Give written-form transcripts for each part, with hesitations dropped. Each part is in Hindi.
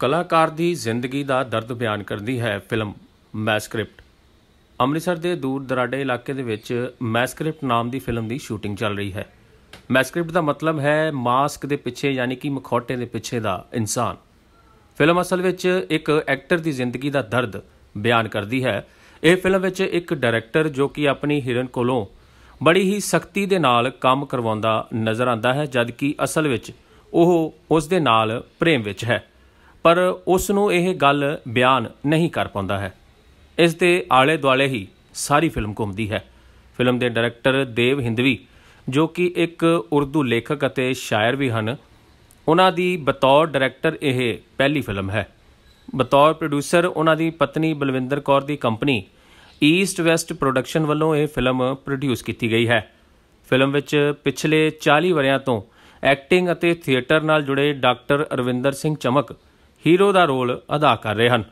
ਕਲਾਕਾਰ ਦੀ ਜ਼ਿੰਦਗੀ ਦਾ ਦਰਦ ਬਿਆਨ ਕਰਦੀ ਹੈ ਫਿਲਮ ਮੈਸਕ੍ਰਿਪਟ। ਅੰਮ੍ਰਿਤਸਰ ਦੇ ਦੂਰ ਦਰਾਡੇ ਇਲਾਕੇ ਦੇ ਵਿੱਚ ਮੈਸਕ੍ਰਿਪਟ ਨਾਮ ਦੀ ਫਿਲਮ ਦੀ ਸ਼ੂਟਿੰਗ ਚੱਲ ਰਹੀ ਹੈ। ਮੈਸਕ੍ਰਿਪਟ ਦਾ ਮਤਲਬ ਹੈ ਮਾਸਕ ਦੇ ਪਿੱਛੇ ਯਾਨੀ ਕਿ ਮਖੌਟੇ ਦੇ ਪਿੱਛੇ ਦਾ ਇਨਸਾਨ। ਫਿਲਮ ਅਸਲ ਵਿੱਚ ਇੱਕ ਐਕਟਰ ਦੀ ਜ਼ਿੰਦਗੀ ਦਾ ਦਰਦ ਬਿਆਨ ਕਰਦੀ ਹੈ। ਇਹ ਫਿਲਮ ਵਿੱਚ ਇੱਕ ਡਾਇਰੈਕਟਰ ਜੋ ਕਿ ਆਪਣੀ ਹੀਰੋਇਨ ਕੋਲੋਂ ਬੜੀ ਹੀ ਸਖਤੀ ਦੇ ਨਾਲ ਕੰਮ ਕਰਵਾਉਂਦਾ ਨਜ਼ਰ ਆਉਂਦਾ ਹੈ, ਜਦਕਿ ਅਸਲ ਵਿੱਚ ਉਹ ਉਸ ਦੇ ਨਾਲ ਪ੍ਰੇਮ ਵਿੱਚ ਹੈ, ਪਰ ਉਸ ਨੂੰ ਇਹ ਗੱਲ ਬਿਆਨ ਨਹੀਂ ਕਰ ਪਾਉਂਦਾ ਹੈ। ਇਸ ਦੇ ਆਲੇ ਦੁਆਲੇ ਹੀ ਸਾਰੀ ਫਿਲਮ ਘੁੰਮਦੀ ਹੈ। ਫਿਲਮ ਦੇ ਡਾਇਰੈਕਟਰ ਦੇਵ ਹਿੰਦਵੀ ਜੋ ਕਿ ਇੱਕ ਉਰਦੂ ਲੇਖਕ ਅਤੇ ਸ਼ਾਇਰ ਵੀ ਹਨ, ਉਹਨਾਂ ਦੀ ਬਤੌਰ ਡਾਇਰੈਕਟਰ ਇਹ ਪਹਿਲੀ ਫਿਲਮ ਹੈ। ਬਤੌਰ ਪ੍ਰੋਡਿਊਸਰ ਉਹਨਾਂ ਦੀ ਪਤਨੀ ਬਲਵਿੰਦਰ ਕੌਰ ਦੀ ਕੰਪਨੀ ਈਸਟ ਵੈਸਟ ਪ੍ਰੋਡਕਸ਼ਨ ਵੱਲੋਂ ਇਹ ਫਿਲਮ ਪ੍ਰੋਡਿਊਸ ਕੀਤੀ ਗਈ ਹੈ। ਫਿਲਮ ਵਿੱਚ ਪਿਛਲੇ 40 ਵਰ੍ਹਿਆਂ ਤੋਂ ਐਕਟਿੰਗ ਅਤੇ ਥੀਏਟਰ ਨਾਲ ਜੁੜੇ ਡਾਕਟਰ ਅਰਵਿੰਦਰ ਸਿੰਘ ਚਮਕ ਹੀਰੋ ਦਾ ਰੋਲ ਅਦਾ ਕਰ ਰਹੇ ਹਨ।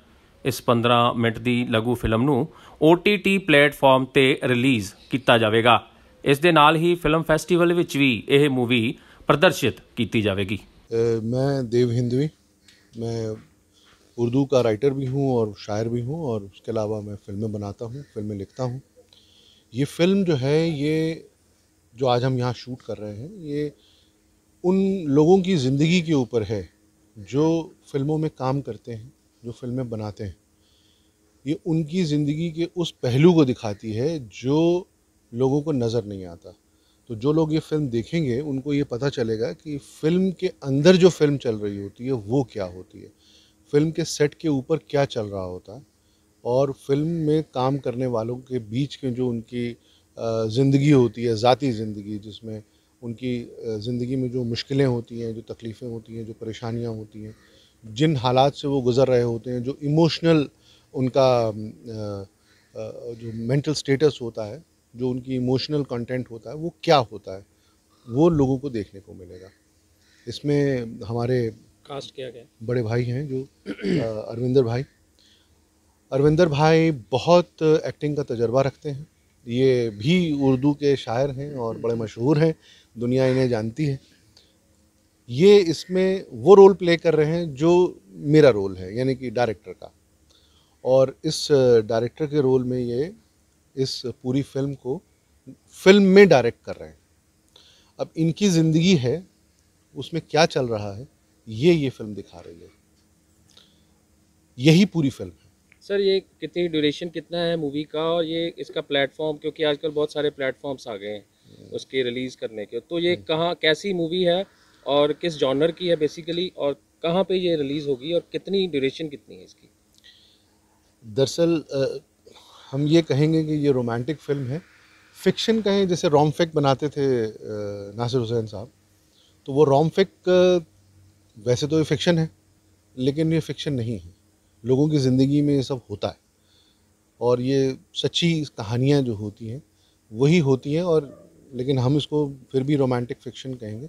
ਇਸ 15 ਮਿੰਟ ਦੀ ਲਘੂ ਫਿਲਮ ਨੂੰ OTT ਪਲੇਟਫਾਰਮ ਤੇ ਰਿਲੀਜ਼ ਕੀਤਾ ਜਾਵੇਗਾ। ਇਸ ਦੇ ਨਾਲ ਹੀ ਫਿਲਮ ਫੈਸਟੀਵਲ ਵਿੱਚ ਵੀ ਇਹ ਮੂਵੀ प्रदर्शित की जाएगी। मैं देव हिंदवी, मैं उर्दू का राइटर भी हूँ और शायर भी हूँ, और उसके अलावा मैं फ़िल्में बनाता हूँ, फ़िल्में लिखता हूँ। ये फ़िल्म जो है, ये जो आज हम यहाँ शूट कर रहे हैं, ये उन लोगों की ज़िंदगी के ऊपर है जो फ़िल्मों में काम करते हैं, जो फ़िल्में बनाते हैं। ये उनकी ज़िंदगी के उस पहलू को दिखाती है जो लोगों को नज़र नहीं आता। तो जो लोग ये फ़िल्म देखेंगे उनको ये पता चलेगा कि फ़िल्म के अंदर जो फ़िल्म चल रही होती है वो क्या होती है, फ़िल्म के सेट के ऊपर क्या चल रहा होता है, और फ़िल्म में काम करने वालों के बीच के जो उनकी ज़िंदगी होती है, ज़ाती ज़िंदगी, जिसमें उनकी ज़िंदगी में जो मुश्किलें होती हैं, जो तकलीफ़ें होती हैं, जो परेशानियाँ होती हैं, जिन हालात से वो गुज़र रहे होते हैं, जो इमोशनल उनका जो मेंटल स्टेटस होता है, जो उनकी इमोशनल कंटेंट होता है, वो क्या होता है, वो लोगों को देखने को मिलेगा। इसमें हमारे कास्ट किया गया बड़े भाई हैं जो अरविंदर भाई बहुत एक्टिंग का तजर्बा रखते हैं। ये भी उर्दू के शायर हैं और बड़े मशहूर हैं, दुनिया इन्हें जानती है। ये इसमें वो रोल प्ले कर रहे हैं जो मेरा रोल है, यानी कि डायरेक्टर का, और इस डायरेक्टर के रोल में ये इस पूरी फिल्म को फिल्म में डायरेक्ट कर रहे हैं। अब इनकी ज़िंदगी है, उसमें क्या चल रहा है, ये फिल्म दिखा रही है। यही पूरी फिल्म है। सर, ये कितनी ड्यूरेशन कितना है मूवी का, और ये इसका प्लेटफॉर्म, क्योंकि आजकल बहुत सारे प्लेटफॉर्म्स आ गए हैं उसके रिलीज़ करने के, तो ये कहाँ कैसी मूवी है और किस जॉनर की है बेसिकली, और कहाँ पे ये रिलीज़ होगी और कितनी ड्यूरेशन कितनी है इसकी? दरअसल हम ये कहेंगे कि ये रोमांटिक फिल्म है। फ़िक्शन कहें, जैसे रोमफिक बनाते थे नासिर हुसैन साहब, तो वो रोमफिक वैसे तो ये फ़िक्शन है, लेकिन ये फ़िक्शन नहीं है। लोगों की ज़िंदगी में ये सब होता है, और ये सच्ची कहानियाँ जो होती हैं वही होती हैं, और लेकिन हम इसको फिर भी रोमांटिक फ़िक्शन कहेंगे।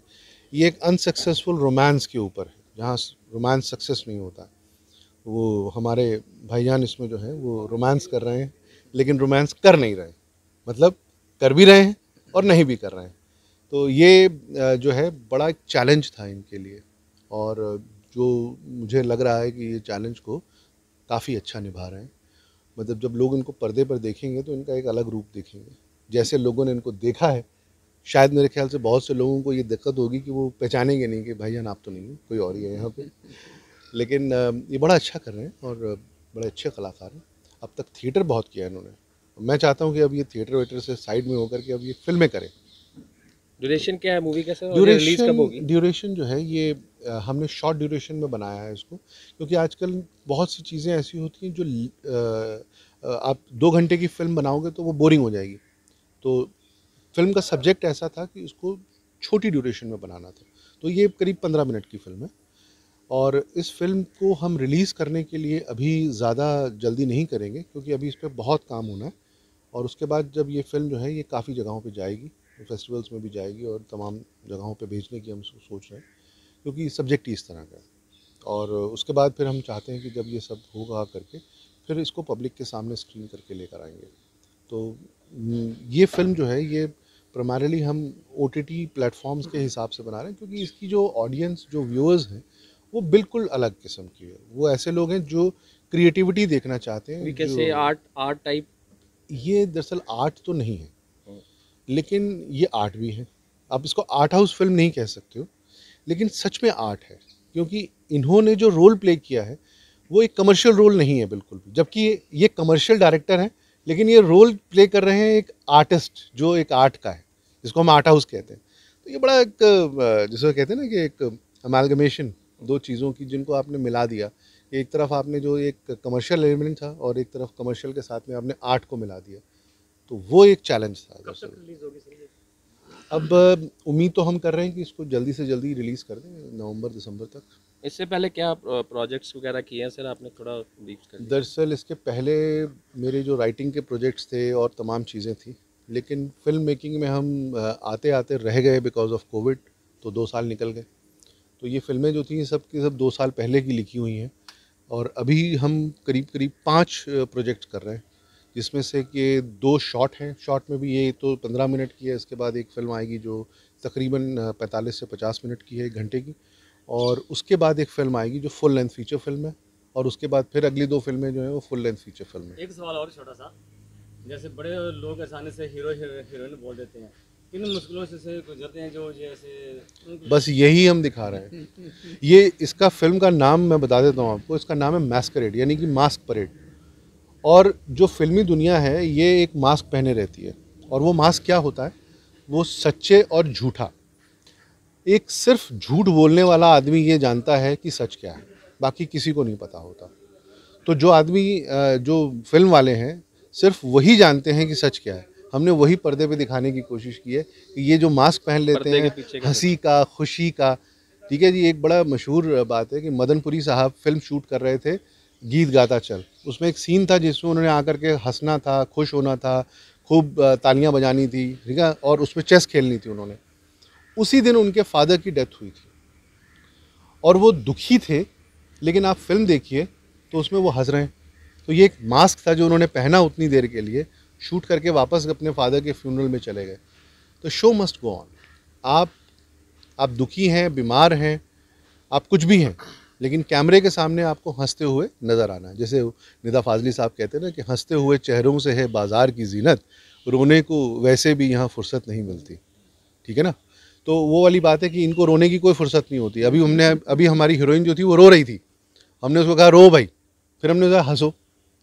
ये एक अनसक्सेसफुल रोमांस के ऊपर है, जहाँ रोमांस सक्सेस नहीं होता। वो हमारे भाईजान इसमें जो है वो रोमांस कर रहे हैं, लेकिन रोमांस कर नहीं रहे, मतलब कर भी रहे हैं और नहीं भी कर रहे हैं। तो ये जो है बड़ा एक चैलेंज था इनके लिए, और जो मुझे लग रहा है कि ये चैलेंज को काफ़ी अच्छा निभा रहे हैं। मतलब जब लोग इनको पर्दे पर देखेंगे तो इनका एक अलग रूप देखेंगे। जैसे लोगों ने इनको देखा है, शायद मेरे ख्याल से बहुत से लोगों को ये दिक्कत होगी कि वो पहचानेंगे नहीं कि भाईजान आप तो नहीं हो, कोई और ही है यहाँ पे। लेकिन ये बड़ा अच्छा कर रहे हैं और बड़े अच्छे कलाकार हैं। अब तक थिएटर बहुत किया है इन्होंने। मैं चाहता हूँ कि अब ये थिएटर वेटर से साइड में होकर के अब ये फिल्में करें। ड्यूरेशन क्या है मूवी का सर, और रिलीज कब होगी? ड्यूरेशन जो है ये हमने शॉर्ट ड्यूरेशन में बनाया है इसको, क्योंकि आजकल बहुत सी चीज़ें ऐसी होती हैं जो आप 2 घंटे की फिल्म बनाओगे तो वो बोरिंग हो जाएगी। तो फिल्म का सब्जेक्ट ऐसा था कि उसको छोटी ड्यूरेशन में बनाना था, तो ये करीब 15 मिनट की फिल्म है। और इस फिल्म को हम रिलीज़ करने के लिए अभी ज़्यादा जल्दी नहीं करेंगे, क्योंकि अभी इस पर बहुत काम होना है, और उसके बाद जब ये फ़िल्म जो है ये काफ़ी जगहों पे जाएगी, फेस्टिवल्स में भी जाएगी, और तमाम जगहों पे भेजने की हम सोच रहे हैं, क्योंकि सब्जेक्ट ही इस तरह का है। और उसके बाद फिर हम चाहते हैं कि जब ये सब होगा करके फिर इसको पब्लिक के सामने स्क्रीन करके लेकर आएंगे। तो ये फ़िल्म जो है ये प्राइमरीली हम OTT प्लेटफॉर्म्स के हिसाब से बना रहे हैं, क्योंकि इसकी जो ऑडियंस, जो व्यूअर्स हैं, वो बिल्कुल अलग किस्म की है। वो ऐसे लोग हैं जो क्रिएटिविटी देखना चाहते हैं। We can say art art type. ये दरअसल आर्ट तो नहीं है, लेकिन ये आर्ट भी है। आप इसको आर्ट हाउस फिल्म नहीं कह सकते हो, लेकिन सच में आर्ट है, क्योंकि इन्होंने जो रोल प्ले किया है वो एक कमर्शियल रोल नहीं है बिल्कुल भी। जबकि ये कमर्शियल डायरेक्टर हैं, लेकिन ये रोल प्ले कर रहे हैं एक आर्टिस्ट जो एक आर्ट का है, जिसको हम आर्ट हाउस कहते हैं। तो ये बड़ा एक जिसको कहते हैं ना कि एक अमालगमेशन दो चीज़ों की, जिनको आपने मिला दिया। एक तरफ आपने जो एक कमर्शियल एलिमेंट था और एक तरफ कमर्शियल के साथ में आपने आर्ट को मिला दिया, तो वो एक चैलेंज था। कब तक रिलीज होगी सर ये? अब उम्मीद तो हम कर रहे हैं कि इसको जल्दी से जल्दी रिलीज़ कर दें, नवंबर दिसंबर तक। इससे पहले क्या प्रोजेक्ट्स वगैरह किए हैं सर आपने, थोड़ा ब्रीफ कर दीजिए। दरअसल इसके पहले मेरे जो राइटिंग के प्रोजेक्ट्स थे और तमाम चीज़ें थी, लेकिन फ़िल्म मेकिंग में हम आते आते रह गए बिकॉज ऑफ कोविड, तो 2 साल निकल गए। तो ये फ़िल्में जो थी सब की सब 2 साल पहले की लिखी हुई हैं, और अभी हम करीब करीब 5 प्रोजेक्ट्स कर रहे हैं, जिसमें से कि 2 शॉर्ट हैं। शॉर्ट में भी ये तो 15 मिनट की है, इसके बाद एक फ़िल्म आएगी जो तकरीबन 45 से 50 मिनट की है, 1 घंटे की। और उसके बाद एक फ़िल्म आएगी जो फुल लेंथ फीचर फ़िल्म है, और उसके बाद फिर अगली 2 फ़िल्में जो हैं वो फुल लेंथ फीचर फ़िल्म है। एक सवाल और छोटा सा, जैसे बड़े लोग आसानी से हीरोइन बोल देते हैं, किन मुश्किलों से गुजरते हैं जो जैसे बस यही हम दिखा रहे हैं। ये इसका फ़िल्म का नाम मैं बता देता हूँ आपको, इसका नाम है मैस्करेड, यानी कि मास्क परेड। और जो फ़िल्मी दुनिया है ये एक मास्क पहने रहती है, और वो मास्क क्या होता है, वो सच्चे और झूठा। एक सिर्फ झूठ बोलने वाला आदमी ये जानता है कि सच क्या है, बाकी किसी को नहीं पता होता। तो जो आदमी जो फिल्म वाले हैं, सिर्फ वही जानते हैं कि सच क्या है। हमने वही पर्दे पे दिखाने की कोशिश की है कि ये जो मास्क पहन लेते पर्दे के हैं, पीछे का हंसी का, खुशी का। ठीक है जी, एक बड़ा मशहूर बात है कि मदनपुरी साहब फिल्म शूट कर रहे थे गीत गाता चल। उसमें एक सीन था जिसमें उन्होंने आकर के हंसना था, खुश होना था, खूब तालियां बजानी थी, ठीक है, और उसमें चेस खेलनी थी उन्होंने। उसी दिन उनके फादर की डेथ हुई थी और वो दुखी थे, लेकिन आप फिल्म देखिए तो उसमें वो हंस रहे हैं। तो ये एक मास्क था जो उन्होंने पहना उतनी देर के लिए, शूट करके वापस अपने फादर के फ्यूनरल में चले गए। तो शो मस्ट गो ऑन। आप दुखी हैं, बीमार हैं, आप कुछ भी हैं, लेकिन कैमरे के सामने आपको हंसते हुए नज़र आना है। जैसे निदा फाजली साहब कहते हैं ना कि हंसते हुए चेहरों से है बाज़ार की जीनत, रोने को वैसे भी यहाँ फुर्सत नहीं मिलती। ठीक है ना? तो वो वाली बात है कि इनको रोने की कोई फुर्सत नहीं होती। अभी हमारी हीरोइन जो थी वो रो रही थी, हमने उसको कहा रो भाई, फिर हमने कहा हंसो,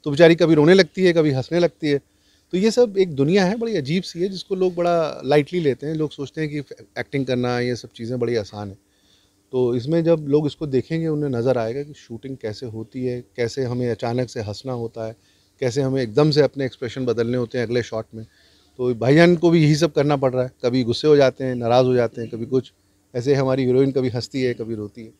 तो बेचारी कभी रोने लगती है, कभी हंसने लगती है। तो ये सब एक दुनिया है, बड़ी अजीब सी है, जिसको लोग बड़ा लाइटली लेते हैं। लोग सोचते हैं कि एक्टिंग करना ये सब चीज़ें बड़ी आसान है। तो इसमें जब लोग इसको देखेंगे उन्हें नज़र आएगा कि शूटिंग कैसे होती है, कैसे हमें अचानक से हंसना होता है, कैसे हमें एकदम से अपने एक्सप्रेशन बदलने होते हैं अगले शॉट में। तो भाईजान को भी यही सब करना पड़ रहा है, कभी गुस्से हो जाते हैं, नाराज़ हो जाते हैं, कभी कुछ। ऐसे हमारी हीरोइन कभी हंसती है, कभी रोती है।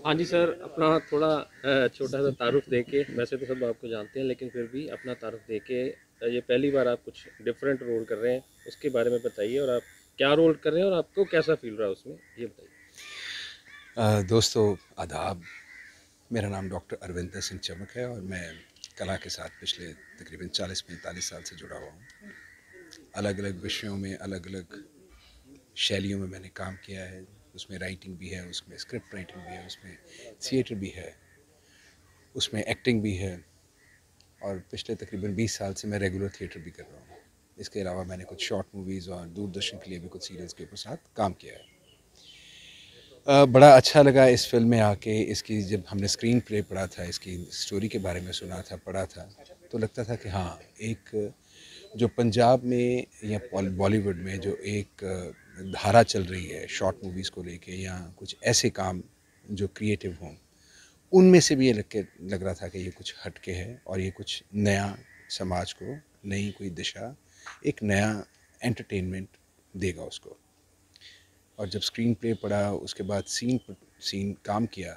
हाँ जी सर, अपना थोड़ा छोटा सा तारुफ देके, वैसे तो सब आपको जानते हैं लेकिन फिर भी अपना तारुफ देके, ये पहली बार आप कुछ डिफरेंट रोल कर रहे हैं, उसके बारे में बताइए, और आप क्या रोल कर रहे हैं और आपको कैसा फील रहा है उसमें, ये बताइए। दोस्तों आदाब, मेरा नाम डॉक्टर अरविंदर सिंह चमक है और मैं कला के साथ पिछले तकरीबन 40-45 साल से जुड़ा हुआ हूँ। अलग अलग विषयों में, अलग अलग शैलियों में मैंने काम किया है। उसमें राइटिंग भी है, उसमें स्क्रिप्ट राइटिंग भी है, उसमें थिएटर भी है, उसमें एक्टिंग भी है, और पिछले तकरीबन 20 साल से मैं रेगुलर थिएटर भी कर रहा हूँ। इसके अलावा मैंने कुछ शॉर्ट मूवीज़ और दूरदर्शन के लिए भी कुछ सीरियल्स के ऊपर साथ काम किया है। बड़ा अच्छा लगा इस फिल्म में आके। इसकी जब हमने स्क्रीन प्ले पढ़ा था, इसकी स्टोरी के बारे में सुना था, पढ़ा था, तो लगता था कि हाँ, एक जो पंजाब में या बॉलीवुड में जो एक धारा चल रही है शॉर्ट मूवीज़ को लेके, या कुछ ऐसे काम जो क्रिएटिव हों, उनमें से भी ये लग रहा था कि ये कुछ हटके है और ये कुछ नया समाज को, नई कोई दिशा, एक नया एंटरटेनमेंट देगा उसको। और जब स्क्रीन प्ले पढ़ा, उसके बाद सीन काम किया,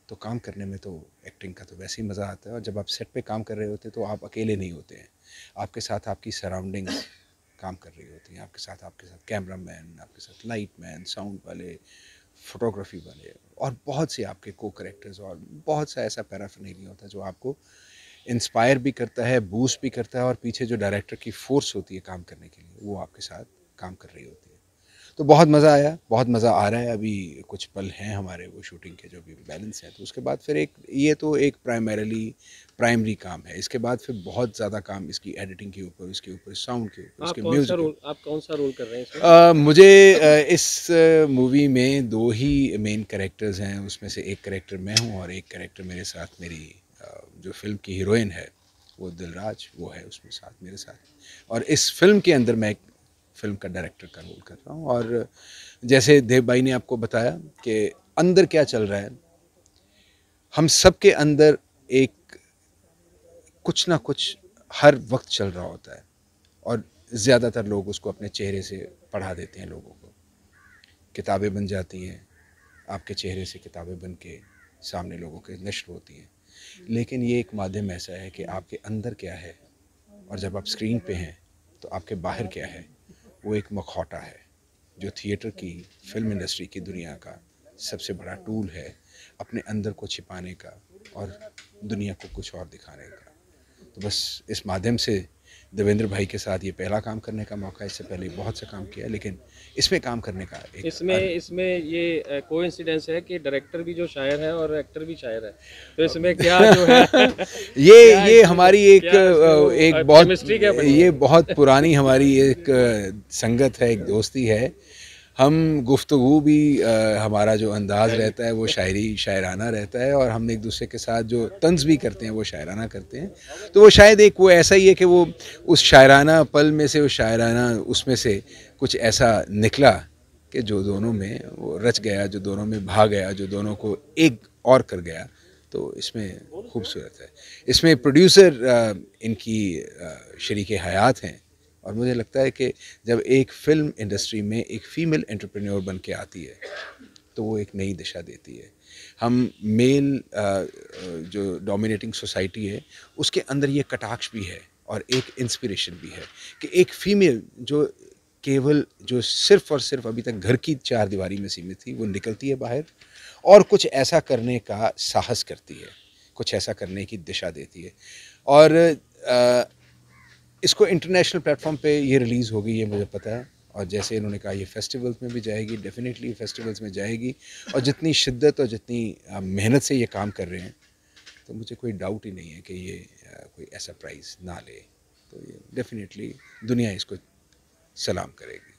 तो काम करने में तो एक्टिंग का तो वैसे ही मज़ा आता है। और जब आप सेट पे काम कर रहे होते हैं तो आप अकेले नहीं होते हैं, आपके साथ आपकी सराउंडिंग्स काम कर रही होती हैं, आपके साथ कैमरा मैन, आपके साथ लाइट मैन, साउंड वाले, फोटोग्राफी वाले, और बहुत से आपके को करेक्टर्स, और बहुत सा ऐसा पैराफर्नेलिया होता है जो आपको इंस्पायर भी करता है, बूस्ट भी करता है, और पीछे जो डायरेक्टर की फोर्स होती है काम करने के लिए, वो आपके साथ काम कर रही होती है। तो बहुत मज़ा आया, बहुत मज़ा आ रहा है। अभी कुछ पल हैं हमारे वो शूटिंग के जो भी बैलेंस हैं, तो उसके बाद फिर ये तो एक प्राइमरी काम है। इसके बाद फिर बहुत ज़्यादा काम इसकी एडिटिंग के ऊपर, उसके ऊपर साउंड के ऊपर, उसके म्यूज़िक। आप कौन सा रोल कर रहे हैं इसमें? मुझे इस मूवी में 2 ही मेन कैरेक्टर्स हैं। उसमें से एक कैरेक्टर मैं हूँ और एक कैरेक्टर मेरे साथ मेरी जो फ़िल्म की हीरोइन है वो दिलराज, वो है उसमें साथ मेरे साथ। और इस फ़िल्म के अंदर मैं एक फ़िल्म का डायरेक्टर का रोल कर रहा हूँ। और जैसे देव भाई ने आपको बताया कि अंदर क्या चल रहा है, हम सब के अंदर एक कुछ ना कुछ हर वक्त चल रहा होता है, और ज़्यादातर लोग उसको अपने चेहरे से पढ़ा देते हैं लोगों को। किताबें बन जाती हैं, आपके चेहरे से किताबें बन के सामने लोगों के नश्र होती हैं, लेकिन ये एक माध्यम ऐसा है कि आपके अंदर क्या है और जब आप स्क्रीन पे हैं तो आपके बाहर क्या है, वो एक मखौटा है जो थिएटर की, फिल्म इंडस्ट्री की दुनिया का सबसे बड़ा टूल है अपने अंदर को छिपाने का और दुनिया को कुछ और दिखाने का। तो बस इस माध्यम से देवेंद्र भाई के साथ ये पहला काम करने का मौका है। इससे पहले बहुत सा काम किया, लेकिन इसमें काम करने का एक इसमें ये कोइंसिडेंस है कि डायरेक्टर भी जो शायर है और एक्टर भी शायर है, तो इसमें क्या जो है ये हमारी एक बहुत केमिस्ट्री क्या बनी है? ये बहुत पुरानी हमारी एक संगत है, एक दोस्ती है। हम गुफ्तगू भी हमारा जो अंदाज़ रहता है वो शायराना रहता है, और हम एक दूसरे के साथ जो तंज भी करते हैं वो शायराना करते हैं। तो वो शायद एक वो ऐसा ही है कि वो उस शायराना पल में से, उस शायराना उसमें से कुछ ऐसा निकला कि जो दोनों में वो रच गया, जो दोनों में भा गया, जो दोनों को एक और कर गया। तो इसमें खूबसूरत है। इसमें प्रोड्यूसर इनकी शरीके हयात हैं, और मुझे लगता है कि जब एक फ़िल्म इंडस्ट्री में एक फ़ीमेल एंटरप्रेन्योर बन के आती है तो वो एक नई दिशा देती है। हम मेल जो डोमिनेटिंग सोसाइटी है उसके अंदर ये कटाक्ष भी है और एक इंस्पिरेशन भी है कि एक फ़ीमेल जो केवल जो सिर्फ़ और सिर्फ अभी तक घर की चार दीवारी में सीमित थी, वो निकलती है बाहर और कुछ ऐसा करने का साहस करती है, कुछ ऐसा करने की दिशा देती है। और इसको इंटरनेशनल प्लेटफॉर्म पे ये रिलीज़ होगी, ये मुझे पता है। और जैसे इन्होंने कहा ये फेस्टिवल्स में भी जाएगी, डेफिनेटली फेस्टिवल्स में जाएगी। और जितनी शिद्दत और जितनी मेहनत से ये काम कर रहे हैं, तो मुझे कोई डाउट ही नहीं है कि ये कोई ऐसा प्राइज़ ना ले। तो ये डेफिनेटली दुनिया इसको सलाम करेगी।